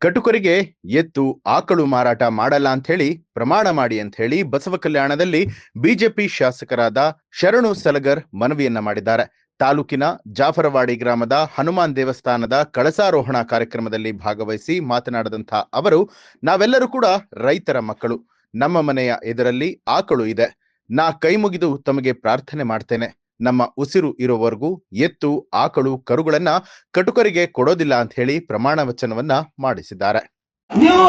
ಕಟುಕರಿಗೆ ಎತ್ತು ಆಕಳು ಮಾರಾಟ ಮಾಡಲ್ಲ ಅಂತ ಹೇಳಿ ಪ್ರಮಾಣ ಮಾಡಿ ಅಂತ ಹೇಳಿ ಬಸವ ಕಲ್ಯಾಣದಲ್ಲಿ ಬಿಜೆಪಿ ಶಾಸಕರಾದ ಶರಣು ಸಲಗರ್ ಮನವಿಯನ್ನ ಮಾಡಿದ್ದಾರೆ. ತಾಲೂಕಿನ ಜಾಫರವಾಡಿ ಗ್ರಾಮದ ಹನುಮಾನ್ ದೇವಸ್ಥಾನದ ಕಳಸಾರೋಹಣ ಕಾರ್ಯಕ್ರಮದಲ್ಲಿ ಭಾಗವಹಿಸಿ ಮಾತನಾಡಿದಂಥ ಅವರು, ನಾವೆಲ್ಲರೂ ಕೂಡ ರೈತರ ಮಕ್ಕಳು, ನಮ್ಮ ಮನೆಯ ಎದುರಲ್ಲಿ ಆಕಳು ಇದೆ, ನಾ ಕೈ ಮುಗಿದು ತಮಗೆ ಪ್ರಾರ್ಥನೆ ಮಾಡ್ತೇನೆ, ನಮ್ಮ ಉಸಿರು ಇರೋವರೆಗೂ ಎತ್ತು ಆಕಳು ಕರುಗಳನ್ನ ಕಟುಕರಿಗೆ ಕೊಡೋದಿಲ್ಲ ಅಂತ ಹೇಳಿ ಪ್ರಮಾಣ ವಚನವನ್ನ ಮಾಡಿಸಿದ್ದಾರೆ. ನೀವು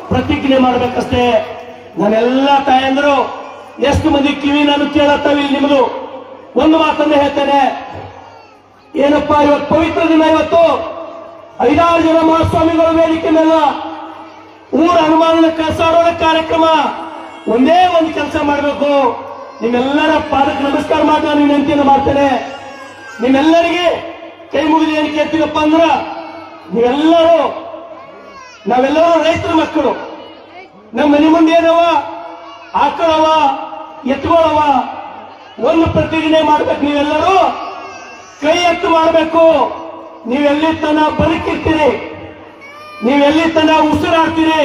ಪ್ರತಿಜ್ಞೆ ಮಾಡ್ಬೇಕಷ್ಟೇ. ನಾನೆಲ್ಲ ತಾಯಂದ್ರು ಎಷ್ಟು ಮಂದಿ ಕಿವಿ ನಾನು ಕೇಳತ್ತವಿ. ನಿಮ್ದು ಒಂದು ಮಾತನ್ನ ಹೇಳ್ತೇನೆ, ಏನಪ್ಪಾ ಇವತ್ತು ಪವಿತ್ರ ದಿನ. ಇವತ್ತು 5-6 ಜನ ಮಹಾಸ್ವಾಮಿಗಳು ವೇದಿಕೆ ಮೇಲೆ ಊರ ಹನುಮಾನನ ಕಳಸಾಡೋ ಕಾರ್ಯಕ್ರಮ. ಒಂದೇ ಒಂದು ಕೆಲಸ ಮಾಡಬೇಕು, ನಿಮ್ಮೆಲ್ಲರ ಪಾದಕ್ಕೆ ನಮಸ್ಕಾರ ಮಾಡಿ ನಾನು ವಿನಂತಿಯನ್ನು ಮಾಡ್ತೇನೆ. ನಿಮ್ಮೆಲ್ಲರಿಗೆ ಕೈ ಮುಗಿದು ಏನು ಕೇಳ್ತೀನಪ್ಪ ಅಂದ್ರ, ನಾವೆಲ್ಲರೂ ರೈತರ ಮಕ್ಕಳು. ನಮ್ಮ ಮನೆ ಮುಂದೆ ಏನವ ಆಕಳವ ಎತ್ತುಗಳವ. ಒಂದು ಪ್ರತಿಜ್ಞೆ ಮಾಡ್ಬೇಕು, ನೀವೆಲ್ಲರೂ ಕೈ ಎತ್ತು ಮಾಡಬೇಕು. ನೀವೆಲ್ಲಿ ತನ ಬದುಕಿರ್ತೀರಿ, ನೀವೆಲ್ಲಿ ತನ ಉಸಿರಾಡ್ತೀರಿ,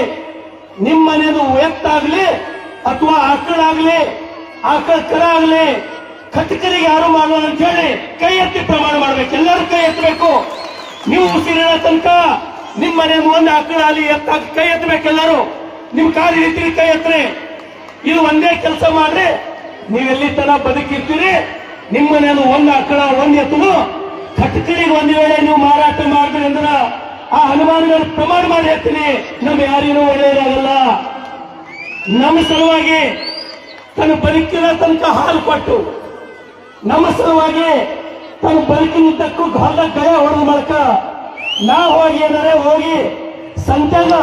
ನಿಮ್ಮ ಮನೆಯದು ಎತ್ತಾಗ್ಲಿ ಅಥವಾ ಆಕಳಾಗ್ಲಿ ಆಕಳ ಕರ ಆಗ್ಲಿ ಕಟಕರಿಗೆ ಯಾರು ಮಾಡೋಣ ಅಂತ ಹೇಳಿ ಕೈ ಎತ್ತಿ ಪ್ರಮಾಣ ಮಾಡ್ಬೇಕು. ಎಲ್ಲರೂ ಕೈ ಎತ್ತಬೇಕು. ನೀವು ಉಸಿರಿನ ತನಕ ನಿಮ್ಮ ಮನೆ ಒಂದು ಆಕಳ ಅಲ್ಲಿ ಎತ್ತಾಗ ಕೈ ಎತ್ತಬೇಕು. ಎಲ್ಲರೂ ನಿಮ್ ಕಾಲು ರೀತಿ ಕೈ ಎತ್ತರಿ. ಇದು ಒಂದೇ ಕೆಲಸ ಮಾಡ್ರಿ. ನೀವೆಲ್ಲಿ ತನ ಬದುಕಿರ್ತೀರಿ, ನಿಮ್ಮ ಮನೆಯನ್ನು ಒಂದು ಆಕಳ ಒಂದು ಎತ್ತು ಕಟಕರಿಗೆ ಒಂದು ವೇಳೆ ನೀವು ಮಾರಾಟ ಮಾಡಿದ್ರಿ ಅಂದ್ರ ಆ ಹನುಮಾನಗಳು ಪ್ರಮಾಣ ಮಾಡಿ ಹೇಳ್ತೀನಿ, ನಮ್ಮ ಯಾರಿಗೂ ಒಳ್ಳೆಯದಾಗಲ್ಲ. ನಮ್ಮ ಸಲುವಾಗಿ ತನ್ನ ಬದುಕಿನ ತನಕ ಹಾಲು ಕೊಟ್ಟು, ನಮ್ಮ ಸಲುವಾಗಿ ತನ್ನ ಬದುಕಿನುದ್ದಕ್ಕೂ ಹೊಲದ ಗಯ ಹೊಡೆದ ಮೂಲಕ ನಾ ಹೋಗಿ ಏನಾರೆ ಹೋಗಿ ಸಂತೆನ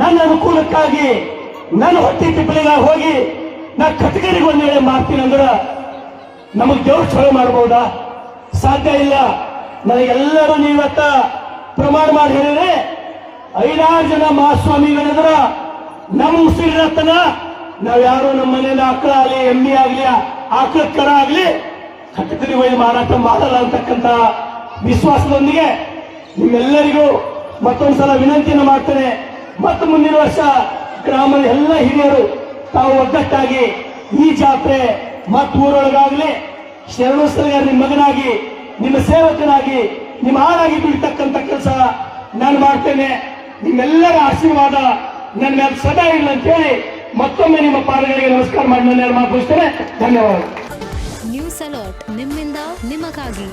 ನನ್ನ ಅನುಕೂಲಕ್ಕಾಗಿ ನನ್ನ ಹೊಟ್ಟೆ ತಿಪ್ಪಲಿಗಾಗಿ ಹೋಗಿ ನಾ ಕಟಕರಿಗೆ ಒಂದು ವೇಳೆ ಮಾಡ್ತೀನಿ ಅಂದ್ರ ನಮಗ್ ದೇವ್ರು ಚಲೋ ಮಾಡಬಹುದಾ? ಸಾಧ್ಯ ಇಲ್ಲ. ನನಗೆಲ್ಲರೂ ನೀವತ್ತ ಪ್ರಮಾಣ ಮಾಡಿ ಹೇಳಿದ್ರೆ 5-6 ಜನ ಮಹಾಸ್ವಾಮಿಗಳಿದ್ರ ನಮ್ಮ ಉಸಿರಿರತ್ತನ ನಾವ್ಯಾರು ನಮ್ಮ ಮನೆಯಿಂದ ಆಕಳ ಆಗಲಿ ಎಮ್ಮೆ ಆಗ್ಲಿ ಆಕಳ ಕರ ಆಗ್ಲಿ ಕಟಕರಿಗೆ ಹೋಗಿ ಮಾರಾಟ ಮಾಡಲ್ಲ ಅಂತಕ್ಕಂಥ ವಿಶ್ವಾಸದೊಂದಿಗೆ ನಿಮ್ಮೆಲ್ಲರಿಗೂ ಮತ್ತೊಂದ್ಸಲ ವಿನಂತಿಯನ್ನು ಮಾಡ್ತೇನೆ. ಮತ್ತು ಮುಂದಿನ ವರ್ಷ ಗ್ರಾಮದ ಎಲ್ಲ ಹಿರಿಯರು ತಾವು ಒಗ್ಗಟ್ಟಾಗಿ ಈ ಜಾತ್ರೆ ಮತ್ತು ಊರೊಳಗಾಗ್ಲಿ ಶರಣು ಸಲಗರ್ ನಿಮ್ಮ ಮಗನಾಗಿ, ನಿಮ್ಮ ಸೇವಕನಾಗಿ, ನಿಮ್ಮ ಆಳಾಗಿ ಬಿಡ್ತಕ್ಕಂಥ ಕೆಲಸ ನಾನು ಮಾಡ್ತೇನೆ. ನಿಮ್ಮೆಲ್ಲರ ಆಶೀರ್ವಾದ ನನ್ನ ಮೇಲೆ ಸದಾ ಇಲ್ಲ ಅಂತ ಹೇಳಿ ಮತ್ತೊಮ್ಮೆ ನಿಮ್ಮ ಪಾದಗಳಿಗೆ ನಮಸ್ಕಾರ ಮಾಡಿ ನನ್ನ ಮಾತು ಮುಗಿಸ್ತೇನೆ. ಧನ್ಯವಾದ. ನ್ಯೂಸ್ ಅಲರ್ಟ್, ನಿಮ್ಮಿಂದ ನಿಮಗಾಗಿ.